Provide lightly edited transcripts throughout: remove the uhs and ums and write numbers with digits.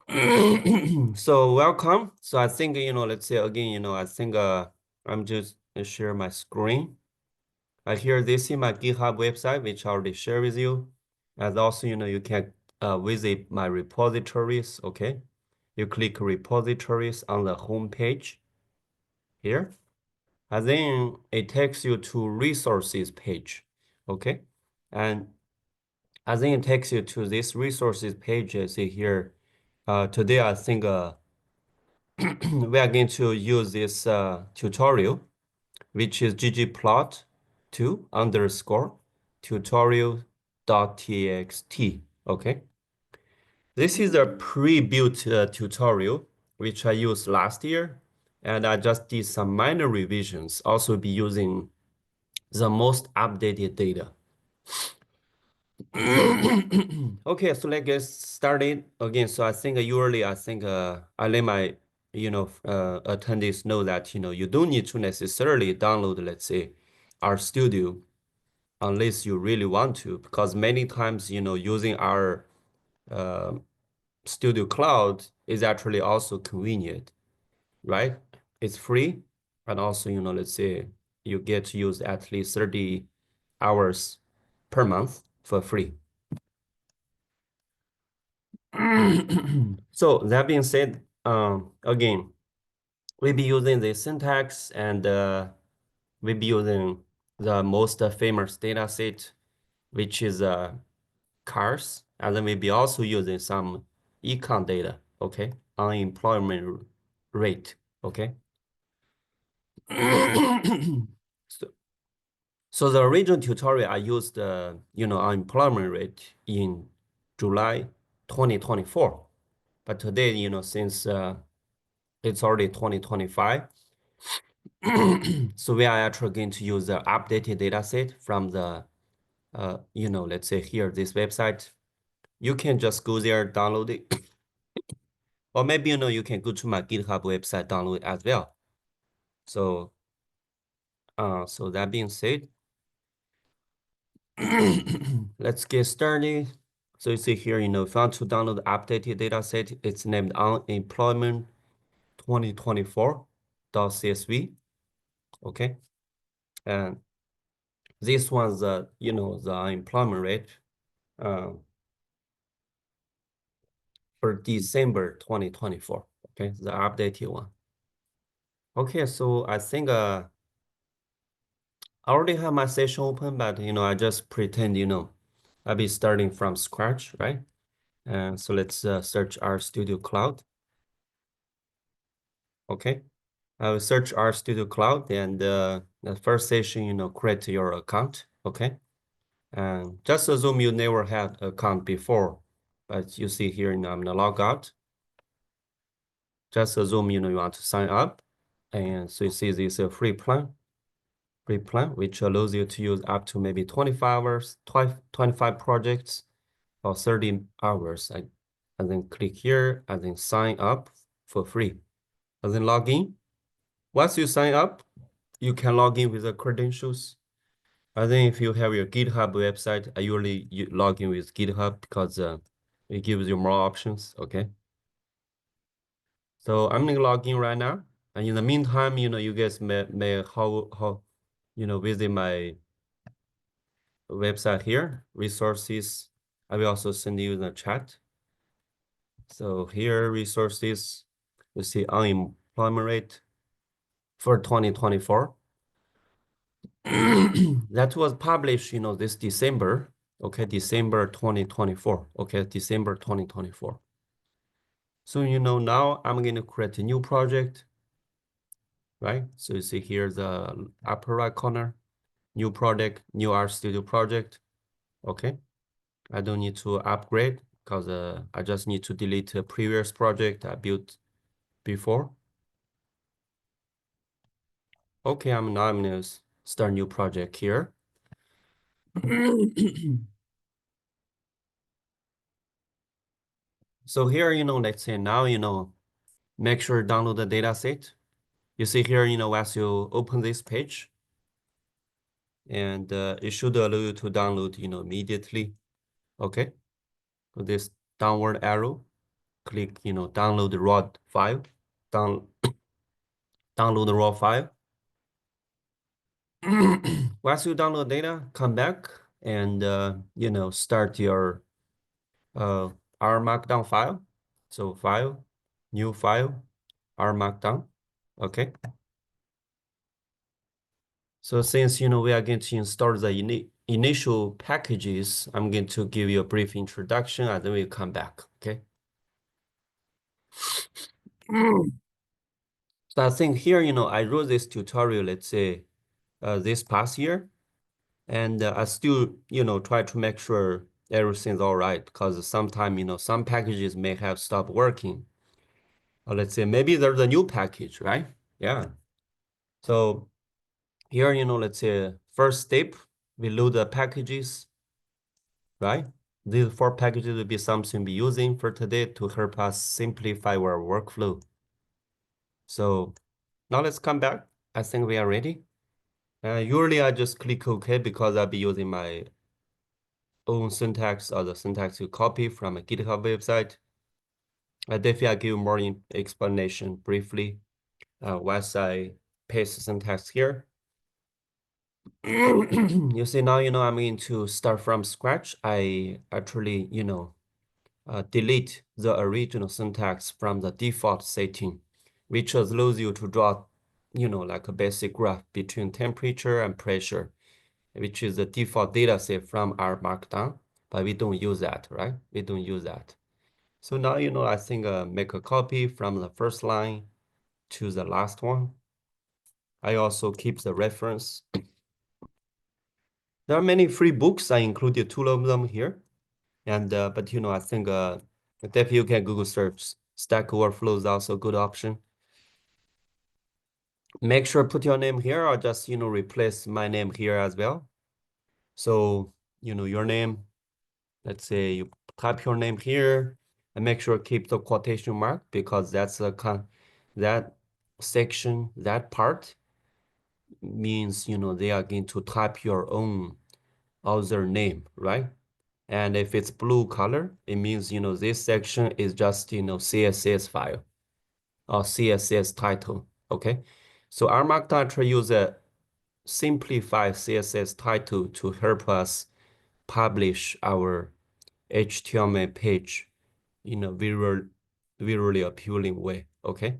So welcome. So I think, let's say again, I think I'm just share my screen. Here, this is my GitHub website, which I already share with you. And also, you can visit my repositories, okay? You click repositories on the home page here. And then it takes you to resources page, okay? And then it takes you to this resources page. See here, today I think we are going to use this tutorial, which is ggplot 2 underscore tutorial.txt. Okay. This is a pre-built tutorial, which I used last year. And I just did some minor revisions, also be using the most updated data. Okay, so let's get started again. So I think usually I think I let my attendees know that you don't need to necessarily download, let's say, our studio unless you really want to, because many times using our uh, studio cloud is actually also convenient, right? It's free, and also let's say you get to use at least 30 hours per month for free. So that being said, again, we'll be using the syntax and we'll be using the most famous data set, which is cars, and then we'll be also using some econ data, okay, unemployment rate, okay. So, so the original tutorial I used, unemployment rate in July 2024. But today, since it's already 2025, so we are actually going to use the updated data set from the, let's say here, this website. You can just go there, download it. Or maybe, you can go to my GitHub website, download it as well. So, so that being said, let's get started. So you see here, if you want to download the updated data set, it's named unemployment 2024.csv. Okay. And this one's the unemployment rate for December 2024. Okay, the updated one. Okay, so I think I already have my session open, but I just pretend I'll be starting from scratch, right? And so let's search our Studio Cloud. Okay, I will search our Studio Cloud, and the first session, create your account. Okay, and just assume you never had account before, but you see here, I'm gonna log out. Just assume you want to sign up, and so you see this free plan, which allows you to use up to maybe 25 hours, 25 projects, or 30 hours. And then click here and then sign up for free. And then log in. Once you sign up, you can log in with the credentials. And then if you have your GitHub website, I usually log in with GitHub because it gives you more options. Okay. So I'm gonna log in right now. And in the meantime, you guys may how visit my website here, resources. I will also send you in the chat. So here, resources, you see unemployment rate for 2024. That was published, this December, okay, December 2024, okay, December 2024. So, now I'm going to create a new project, right? So you see here the upper right corner, new project, new art studio project, okay? I don't need to upgrade because I just need to delete a previous project I built before. Okay, I'm gonna start a new project here. So here, let's say now, make sure to download the data set. You see here, as you open this page, and it should allow you to download, immediately. Okay, with this downward arrow. click, download the raw file, down, download the raw file. Once you download data, come back and, start your R Markdown file. So file, new file, R Markdown, okay? So since, we are going to install the initial packages, I'm going to give you a brief introduction and then we'll come back, okay? So I think here, I wrote this tutorial, let's say, this past year, and I still, try to make sure everything's all right, because sometimes, some packages may have stopped working. Or let's say maybe there's a new package, right? Yeah. So here, let's say first step, we load the packages, right? These 4 packages will be something we'll be using for today to help us simplify our workflow. So now let's come back. I think we are ready. Usually I just click OK because I'll be using my own syntax or the syntax you copy from a GitHub website. Definitely I'll give more explanation briefly once I paste the syntax here. You see now, I'm going to start from scratch. I actually, delete the original syntax from the default setting, which allows you to draw, like a basic graph between temperature and pressure, which is the default data set from our Markdown, but we don't use that, right? We don't use that. So now, I think make a copy from the first line to the last one. I also keep the reference. There are many free books. I included 2 of them here. And, but, I think definitely you can Google search. Stack Overflow is also a good option. Make sure put your name here or just, replace my name here as well. So, your name, let's say you type your name here and make sure keep the quotation mark because that's that section, that part means, they are going to type your own author name, right? And if it's blue color, it means, this section is just, CSS file or CSS title, okay? So our Markdown actually use a simplified CSS title to help us publish our HTML page in a visually appealing way, okay?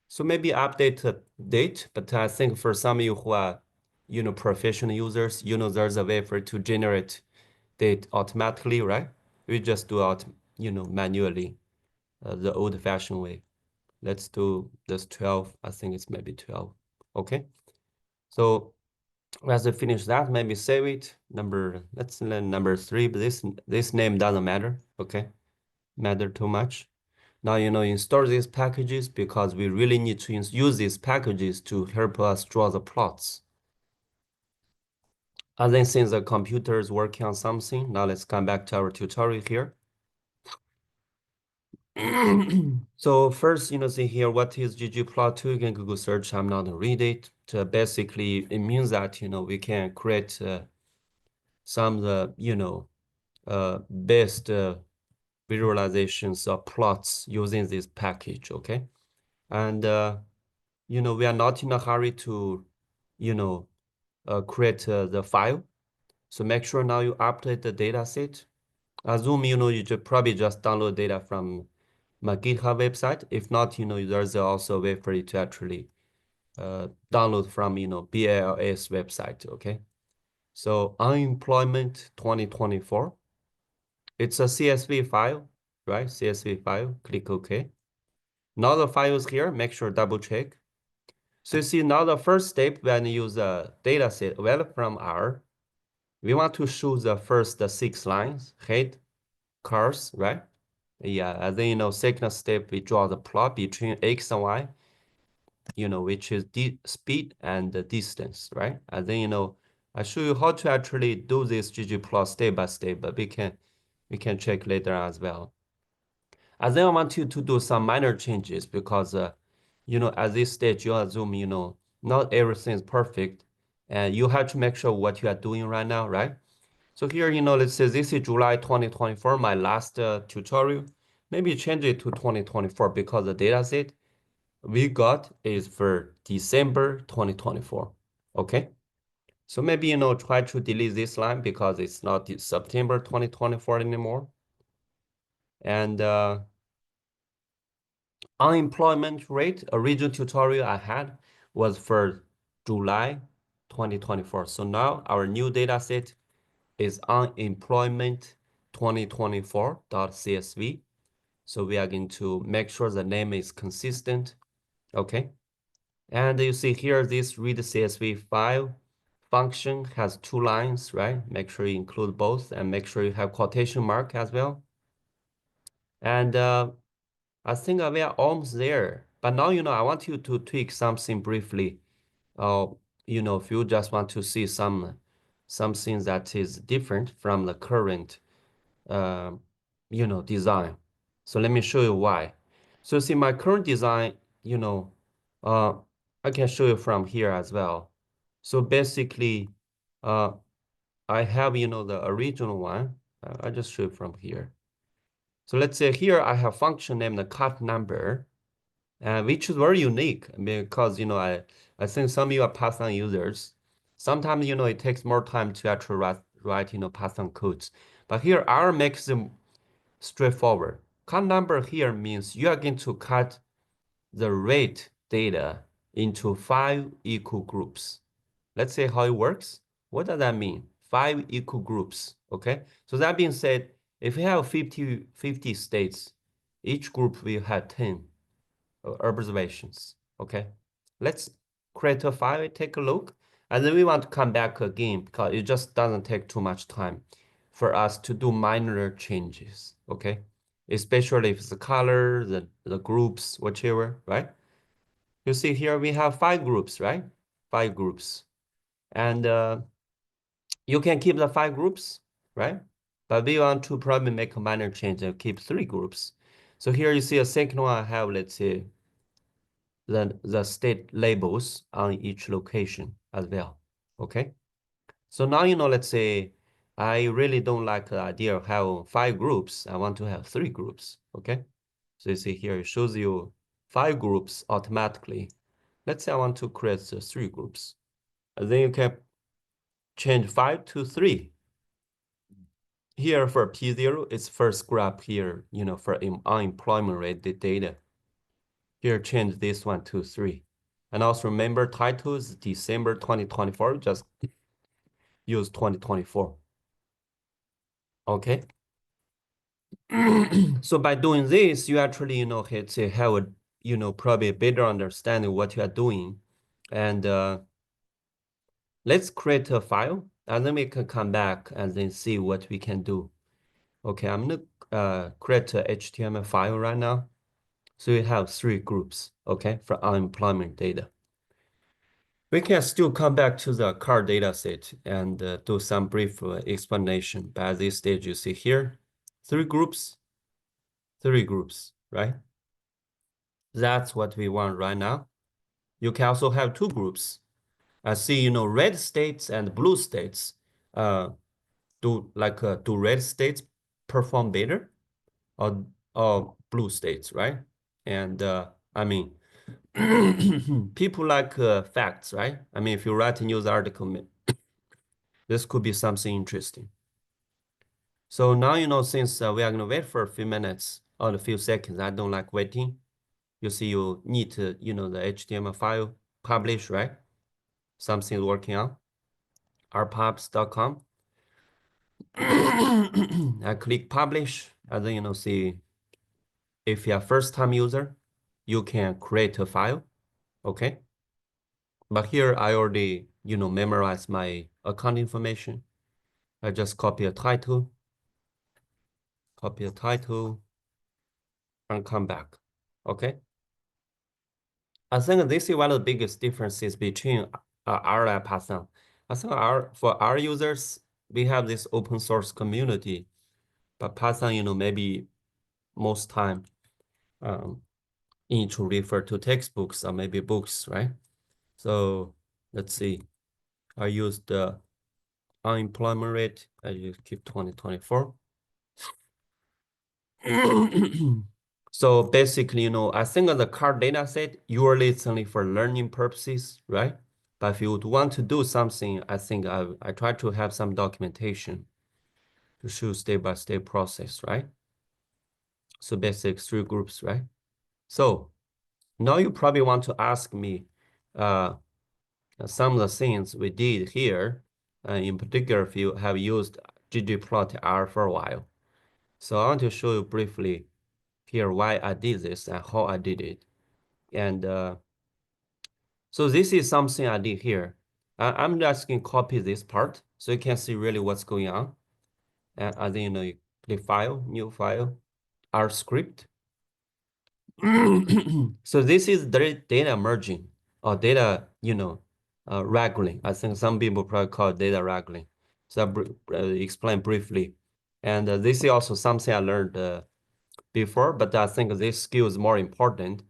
So maybe update the date, but I think for some of you who are, professional users, there's a way for it to generate date automatically, right? We just do it, manually, the old-fashioned way. Let's do this 12. I think it's maybe 12. Okay. So as I finish that, maybe save it. Let's learn number 3, but this name doesn't matter. Okay. Matter too much. Now, install these packages because we really need to use these packages to help us draw the plots. And then since the computer is working on something, now let's come back to our tutorial here. So first, see here, what is ggplot2? You can Google search. I'm not gonna read it. Basically, it means that, we can create some of the, best visualizations or plots using this package, okay? And, we are not in a hurry to, create the file. So make sure now you update the data set. Assume, you should probably just download data from my GitHub website. If not, there's also a way for you to actually download from, BLS website, okay? So unemployment 2024, it's a CSV file, right? CSV file, click OK. Now the file is here, make sure double check. So you see now the first step when you use a data set available from R, we want to show the first 6 lines, head, cars, right? Yeah, and then, second step, we draw the plot between X and Y, which is the speed and the distance, right? And then, I show you how to actually do this ggplot step by step, but we can check later as well. And then I want you to do some minor changes because, at this stage, you assume, not everything is perfect, and you have to make sure what you are doing right now, right? So here, let's say this is July 2024, my last tutorial. maybe change it to 2024 because the data set we got is for December 2024. Okay. So maybe, try to delete this line because it's not September 2024 anymore. And unemployment rate, original tutorial I had was for July 2024. So now our new data set is unemployment 2024.csv. So we are going to make sure the name is consistent. Okay. And you see here, this read CSV file function has 2 lines, right? Make sure you include both and make sure you have quotation mark as well. And I think we are almost there. But now, I want you to tweak something briefly. If you just want to see something that is different from the current, uh, design. So let me show you why. So see my current design, uh, I can show you from here as well. So basically, uh, I have, the original one. I just show you from here. So let's say here I have function named the cut number, which is very unique because, I think some of you are Python users. Sometimes, it takes more time to actually write Python codes. But here R makes them straightforward. Cut number here means you are going to cut the rate data into 5 equal groups. Let's say how it works. What does that mean? 5 equal groups, okay? So that being said, if you have 50 states, each group will have 10 observations, okay? Let's create a file, take a look, and then we want to come back again because it just doesn't take too much time for us to do minor changes, okay? Especially if it's the color, the groups, whichever, right? You see here we have 5 groups, right? 5 groups. And you can keep the 5 groups, right? But we want to probably make a minor change and keep 3 groups. So here you see a second one I have, let's say, the state labels on each location as well, okay? So now, let's say I really don't like the idea of having 5 groups. I want to have 3 groups, okay? So you see here, it shows you 5 groups automatically. Let's say I want to create 3 groups. And then you can change 5 to 3. Here for P0, it's first graph here, for unemployment rate data. Here, change this one to 3. And also remember titles, December 2024, just use 2024. Okay. So by doing this, you actually, have a, probably a better understanding what you are doing. And let's create a file and then we can come back and then see what we can do. Okay, I'm gonna create a HTML file right now. So we have 3 groups, okay, for unemployment data. We can still come back to the car data set and do some brief explanation. By this stage, you see here, 3 groups, 3 groups, right? That's what we want right now. You can also have 2 groups. I see, red states and blue states. Do red states perform better or blue states, right? And I mean, people like facts, right? I mean, if you write a news article, this could be something interesting. So now, since we are going to wait for a few minutes or a few seconds, I don't like waiting. You see, you need to, the HTML file publish, right? Something working on rpubs.com. I click publish, and then, see if you're a first-time user, you can create a file, okay? But here I already, memorize my account information. I just copy a title, and come back, okay? I think this is one of the biggest differences between R and Python. I think for our users, we have this open source community, but Python, maybe most time need to refer to textbooks or maybe books, right? So let's see. I use the unemployment rate. I just keep 2024. So basically, I think the card data set usually it's only for learning purposes, right? But if you would want to do something, I think I try to have some documentation to show step-by-step process, right? So basic three groups, right? So now you probably want to ask me uh, some of the things we did here. In particular, if you have used ggplot R for a while. So I want to show you briefly here why I did this and how I did it. And so this is something I did here. I'm just going to copy this part so you can see really what's going on. And then, you click File, New File, R script. So this is the data merging or data, wrangling. I think some people probably call it data wrangling. So I'll explain briefly. And this is also something I learned before, but I think this skill is more important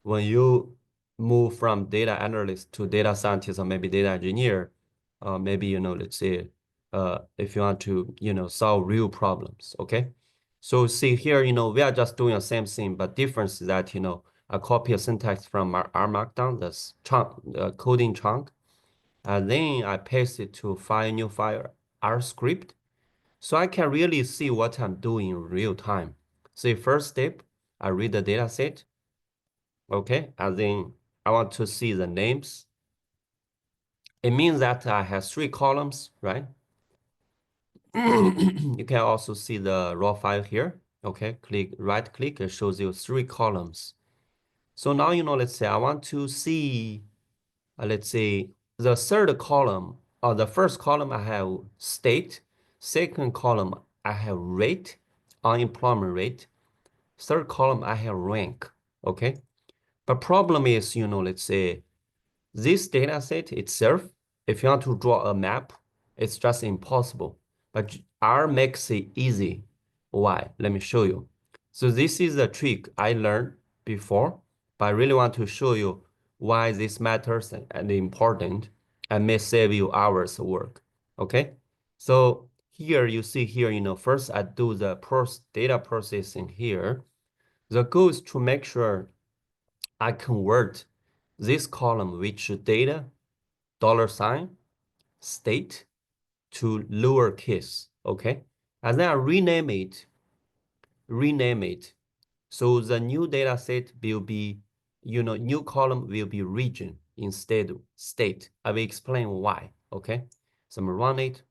when you move from data analyst to data scientist or maybe data engineer, maybe, let's say, if you want to, solve real problems, okay? So see here, we are just doing the same thing, but difference is that, I copy a syntax from our Markdown, the coding chunk, and then I paste it to file, new file, R script, so I can really see what I'm doing in real time. So first step, I read the data set, okay, and then I want to see the names. It means that I have 3 columns, right? You can also see the raw file here. Okay, right click, it shows you 3 columns. So now, let's say I want to see, let's say the third column or the first column I have state, second column I have rate, unemployment rate, third column I have rank, okay? But problem is, let's say this data set itself, if you want to draw a map, it's just impossible. But R makes it easy. Why? Let me show you. So this is a trick I learned before, but I really want to show you why this matters and important and may save you hours of work. Okay? So here you see here, first I do the data processing here. The goal is to make sure I convert this column, which data, $, state, to lowercase, okay? And then I rename it. So the new data set will be, new column will be region instead of state. I will explain why, okay? So I'm gonna run it.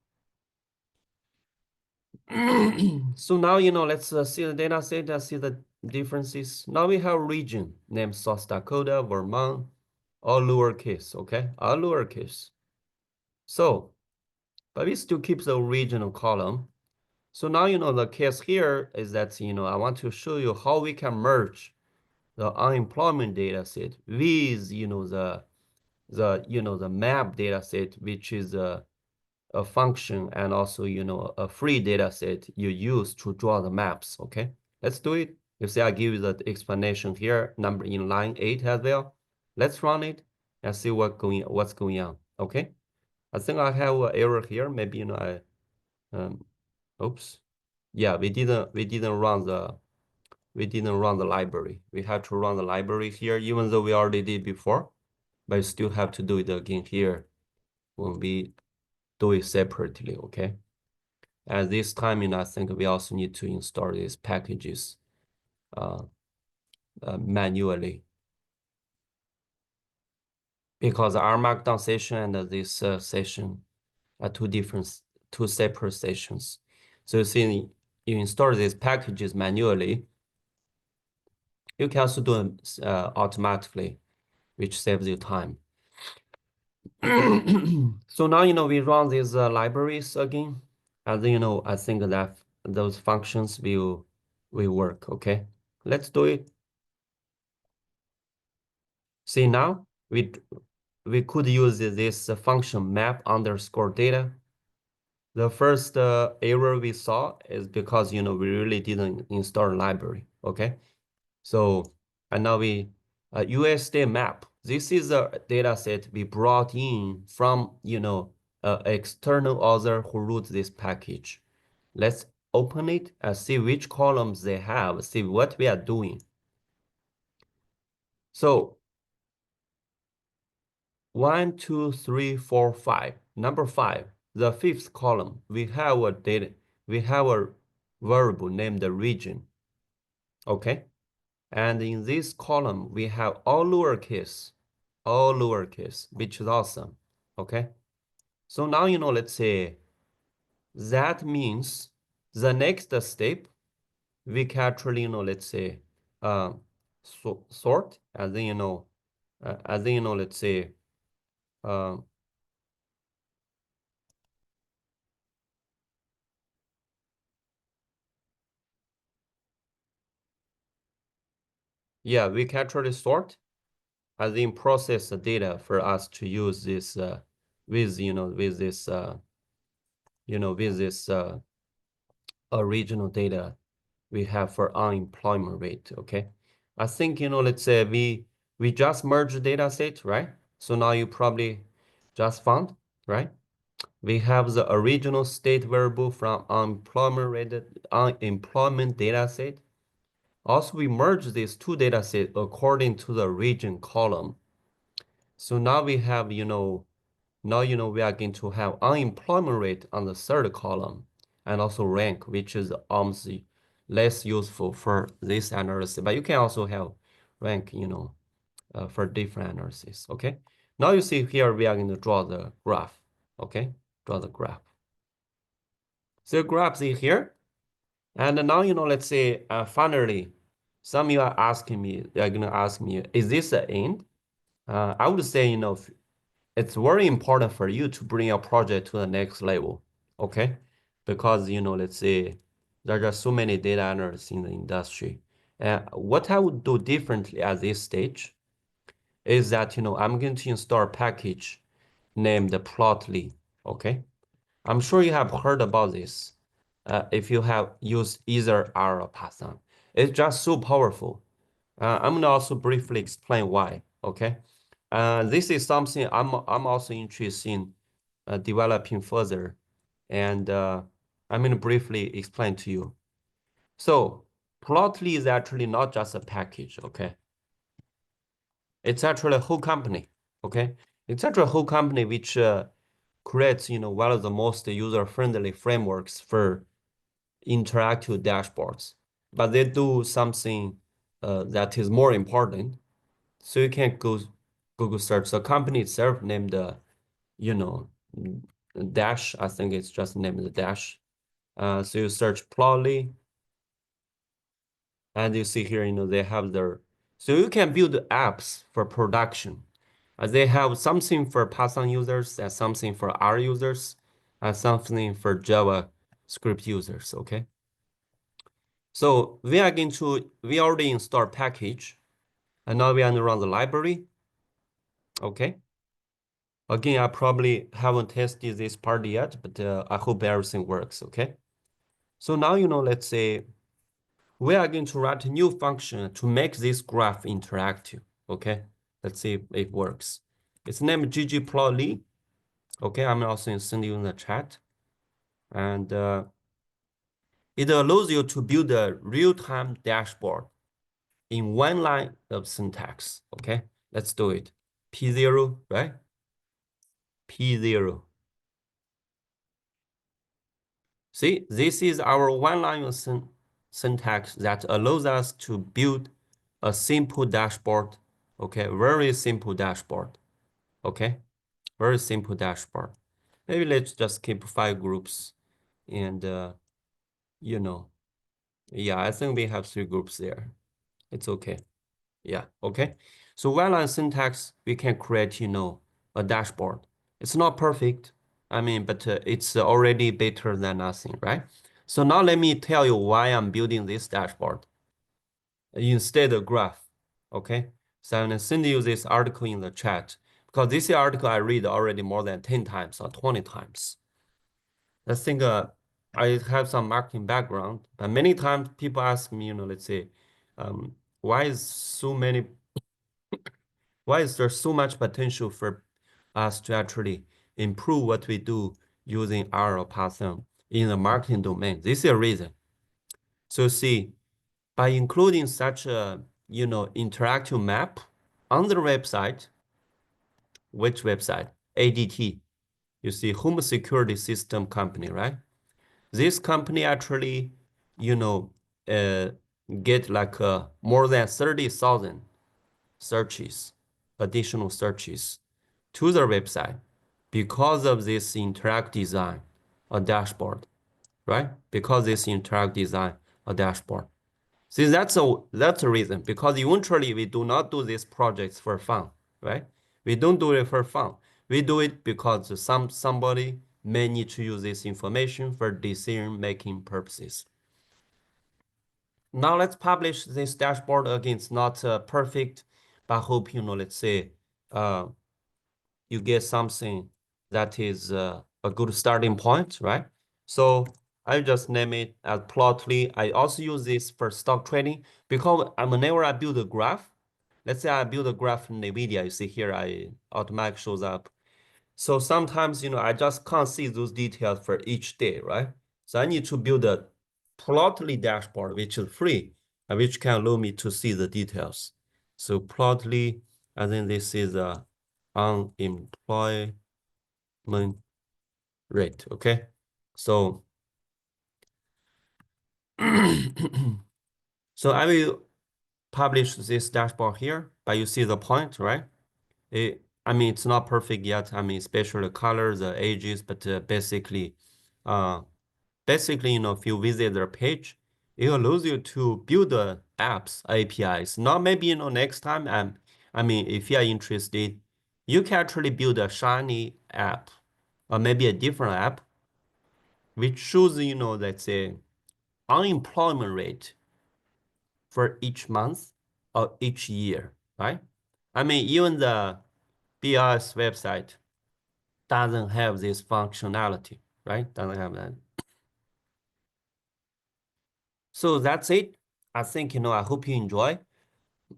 So now, let's see the data set and see the differences. Now we have region named South Dakota, Vermont, all lowercase, okay? All lowercase. So, but we still keep the original column. So now, the case here is that, I want to show you how we can merge the unemployment data set with, the map data set, which is a function and also, a free data set you use to draw the maps, okay? Let's do it. You see, I give you the explanation here, number in line 8 as well. Let's run it and see what's going on, okay? I think I have an error here. Maybe, oops. Yeah, we didn't run the library. We have to run the library here, even though we already did before, but you still have to do it again here when we do it separately, okay? At this time, I think we also need to install these packages uh, manually because our Markdown session and this session are two separate sessions. So you see, you install these packages manually. You can also do it automatically, which saves you time. So now, we run these libraries again, and then, I think that those functions will work, okay? Let's do it. See now, we could use this function map underscore data. The first error we saw is because, we really didn't install library, okay? So, and now we, USD map. This is a data set we brought in from, external author who wrote this package. Let's open it and see which columns they have, see what we are doing. So 1, 2, 3, 4, 5. Number 5, the fifth column, we have a variable named region. Okay. And in this column, we have all lowercase, which is awesome. Okay. So now, let's say that means the next step, we can actually, let's say, sort, and then, let's say, uh, yeah, we can actually sort and then process the data for us to use this with, with this original data we have for unemployment rate. Okay. I think, let's say we just merged the data set, right? So now you probably just found, right? We have the original state variable from unemployment data set. Also, we merge these two data sets according to the region column. So now we have, we are going to have unemployment rate on the third column and also rank, which is obviously less useful for this analysis. But you can also have rank, for different analysis. Okay. Now you see here we are going to draw the graph. Okay. Draw the graph. So the graph is here. And now, let's say finally, some of you are asking me, they're going to ask me, is this the end? I would say, it's very important for you to bring your project to the next level, okay? Because, let's say there are just so many data analysts in the industry. What I would do differently at this stage is that, I'm going to install a package named Plotly, okay? I'm sure you have heard about this. If you have used either R or Python, it's just so powerful. I'm gonna also briefly explain why, okay? This is something I'm also interested in developing further, and I'm gonna briefly explain to you. So Plotly is actually not just a package, okay? It's actually a whole company, okay? It's actually a whole company which creates, one of the most user-friendly frameworks for interactive dashboards. But they do something that is more important. So you can go Google search the company itself named, you know, Dash. I think it's just named Dash. So you search Plotly, and you see here, they have their. So you can build apps for production. They have something for Python users and something for R users and something for JavaScript users. Okay. So we already installed package, and now we are going to run the library. Okay. Again, I probably haven't tested this part yet, but I hope everything works, okay? So now, let's say we are going to write a new function to make this graph interactive, okay? Let's see if it works. It's named ggplot. Okay, I'm also sending you in the chat. And it allows you to build a real-time dashboard in one line of syntax, okay? Let's do it. P0, right? P0. See, this is our one-line syntax that allows us to build a simple dashboard. Okay, very simple dashboard. Okay, very simple dashboard. Maybe let's just keep 5 groups and, you know, yeah, I think we have 3 groups there. It's okay. Yeah, okay. So one-line syntax, we can create, a dashboard. It's not perfect. I mean, but it's already better than nothing, right? So now let me tell you why I'm building this dashboard instead of graph, okay? So I'm gonna send you this article in the chat because this article I read already more than 10 times or 20 times. I think I have some marketing background, but many times people ask me, let's say, why is so many why is there so much potential for us to actually improve what we do using R or Python? in the marketing domain. This is a reason. So see, by including such a, interactive map on the website, which website? ADT. You see, Home Security System Company, right? This company actually, you know, uh, get like more than 30,000 searches, additional searches to their website because of this interact design, a dashboard, right? Because this interact design, a dashboard. See, that's a reason because eventually we do not do these projects for fun, right? We don't do it for fun. We do it because somebody may need to use this information for decision-making purposes. Now let's publish this dashboard. Again, it's not perfect, but I hope, let's say, uh, you get something that is a good starting point, right? So I just name it as Plotly. I also use this for stock trading because whenever I build a graph, let's say I build a graph in NVIDIA, you see here, I automatically shows up. So sometimes, I just can't see those details for each day, right? So I need to build a Plotly dashboard, which is free, and which can allow me to see the details. So Plotly, and then this is a unemployment rate, okay? So, so I will publish this dashboard here, but you see the point, right? I mean, it's not perfect yet. I mean, especially the colors, the ages, but uh, basically, if you visit their page, it allows you to build the apps APIs. Not maybe, next time, I mean, if you are interested, you can actually build a Shiny app or maybe a different app, which shows, let's say, unemployment rate for each month or each year, right? I mean, even the BRS website doesn't have this functionality, right? Doesn't have that. So that's it. I think, I hope you enjoy.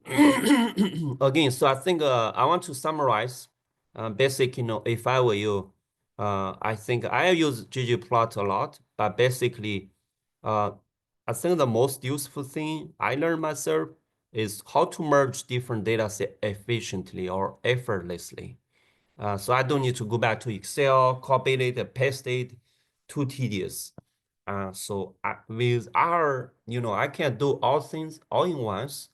Again, so I think I want to summarize basic, if I were you, I think I use ggplot a lot, but basically, uh, I think the most useful thing I learned myself is how to merge different data set efficiently or effortlessly. So I don't need to go back to Excel, copy it, and paste it, too tedious. With R, I can do all things all in once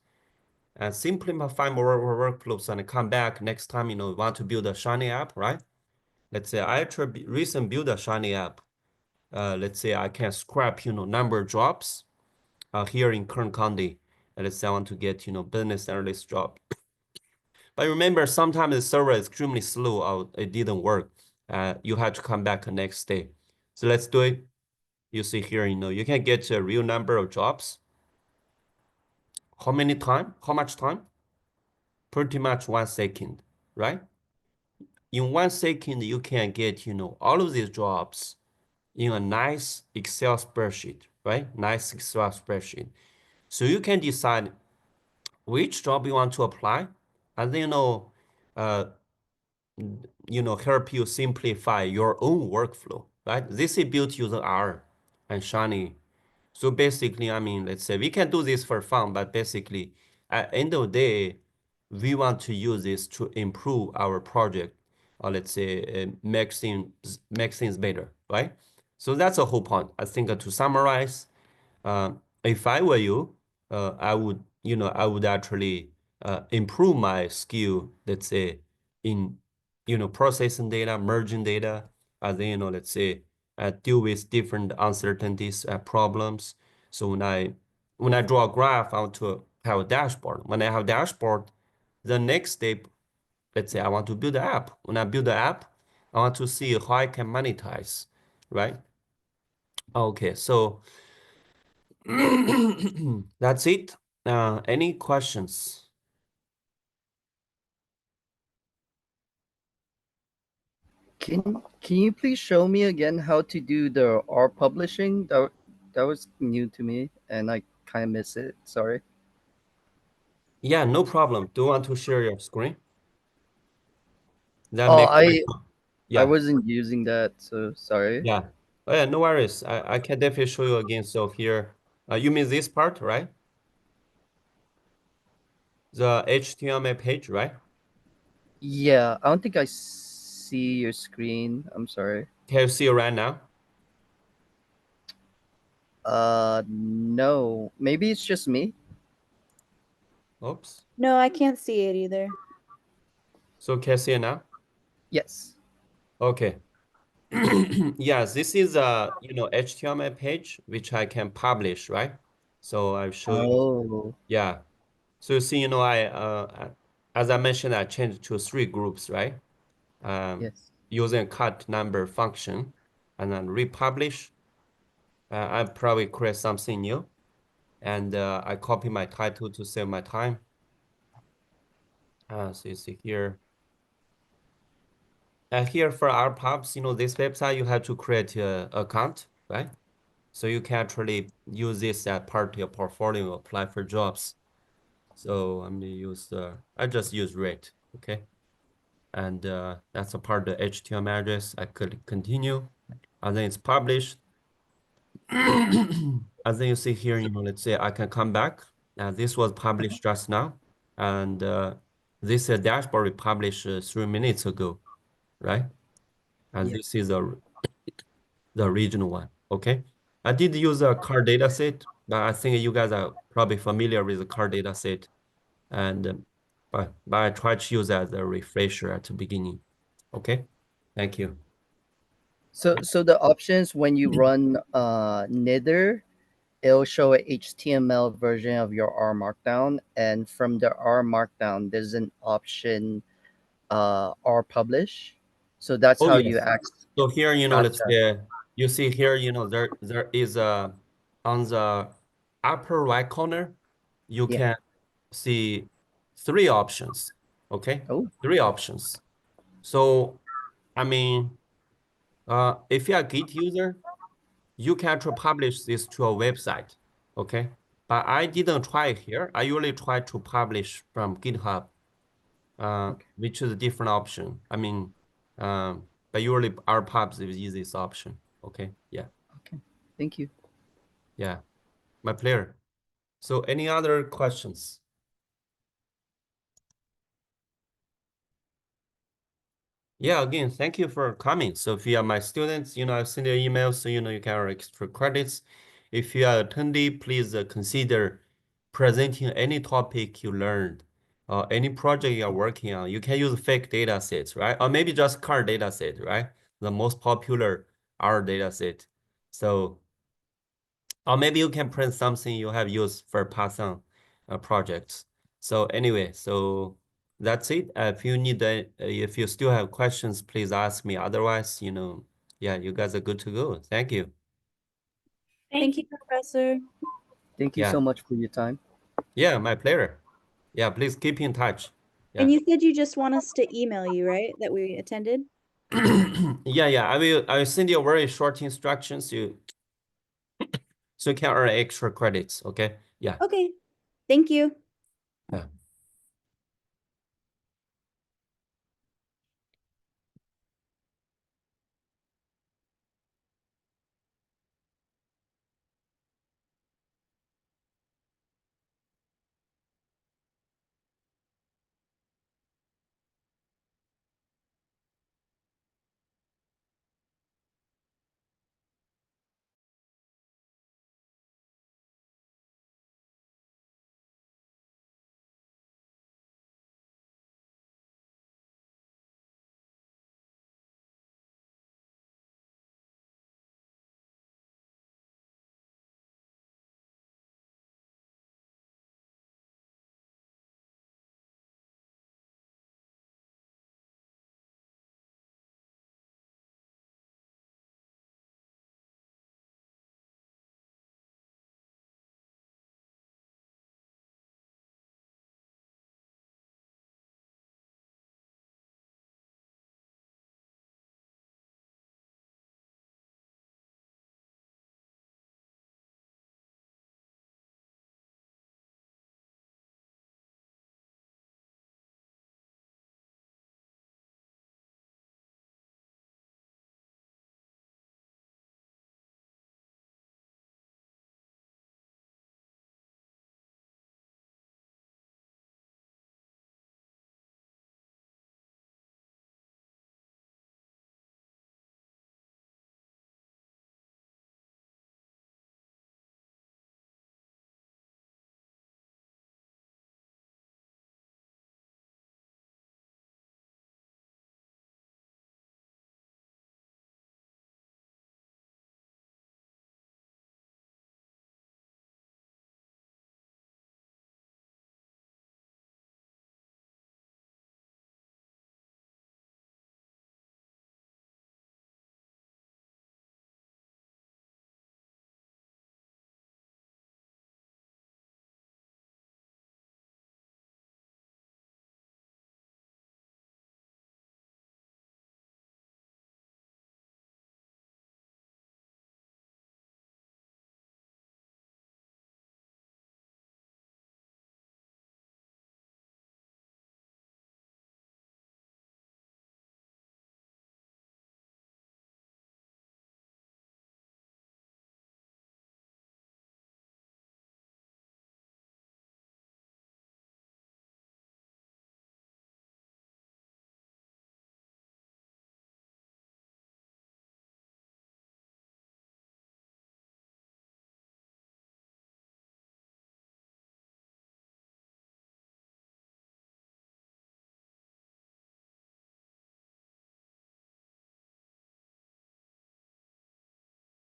and simplify more workflows and come back next time, want to build a Shiny app, right? Let's say I actually recently build a Shiny app. Let's say I can scrap, number of jobs here in Kern County. And let's say I want to get, business analyst job. But remember, sometimes the server is extremely slow or it didn't work. You have to come back the next day. So let's do it. You see here, you can get a real number of jobs. How many time? How much time? Pretty much 1 second, right? In 1 second, you can get, all of these jobs in a nice Excel spreadsheet, right? Nice Excel spreadsheet. So you can decide which job you want to apply, and then, uh, help you simplify your own workflow, right? This is built using R and Shiny. So basically, I mean, let's say we can do this for fun, but basically, at the end of the day, we want to use this to improve our project, or let's say make things better, right? So that's the whole point. I think to summarize, if I were you, I would actually improve my skill, let's say, in, processing data, merging data, and then, let's say, deal with different uncertainties, problems. So when I draw a graph, I want to have a dashboard. When I have dashboard, the next step, let's say I want to build an app. When I build the app, I want to see how I can monetize, right? Okay, so that's it. Any questions? Can you please show me again how to do the R publishing? That was new to me and I kind of miss it. Sorry. Yeah, no problem. Do you want to share your screen? That Oh, makes I yeah, wasn't using that, so sorry. yeah. Oh yeah, no worries. I can definitely show you again. So here, you mean this part, right? The HTML page, right? Yeah, I don't think I see your screen. I'm sorry. Can you see it right now? No. Maybe it's just me. Oops. No, I can't see it either. So can you see it now? Yes. Okay. Yes, this is a HTML page which I can publish, right? So I'll show you. Oh, Yeah. So you see, as I mentioned, I changed to three groups, right? yes. Using cut number function, and then republish. I probably create something new, and I copy my title to save my time. So you see here. Here for our pubs, this website, you have to create a account, right? So you can actually use this as part of your portfolio, apply for jobs. So I'm gonna use I just use rate, okay? And that's a part of the HTML address. I could continue, and then it's published. And then you see here, let's say I can come back. This was published just now, and this dashboard we published 3 minutes ago, right? And Yeah. this is the original one, okay? I did use a car data set, but I think you guys are probably familiar with the car data set. And but I tried to use that as a refresher at the beginning. Okay, thank you. So the options when you run nither, it'll show a HTML version of your R Markdown, and from the R Markdown, there's an option R Publish. So that's Oh how you yes. access. So here, let's Gotcha. say you see here, there is a on the upper right corner, you Yeah. can see three options. Okay, Oh, three options. So I mean, if you're a Git user, you can actually publish this to a website, okay? But I didn't try it here. I usually try to publish from GitHub, okay. which is a different option. I mean, but usually our pubs is easiest option. Okay, yeah, Okay. Thank you. yeah, my player. So any other questions? Yeah, again, thank you for coming. So if you are my students, I send you an email so you can earn extra credits. If you are attendee, please consider presenting any topic you learned or any project you are working on. You can use fake data sets, right? Or maybe just car data set, right? The most popular R data set. So, or maybe you can print something you have used for Python projects. So anyway, so that's it. If you still have questions, please ask me. Otherwise, yeah, you guys are good to go. Thank you. Thank you, Professor. Thank you Yeah, so much for your time. yeah, my pleasure. Yeah, please keep in touch. And Yeah. you said you just want us to email you, right? That we attended? Yeah. I will send you a very short instructions so you can earn extra credits. Okay. Yeah. Okay. Thank you.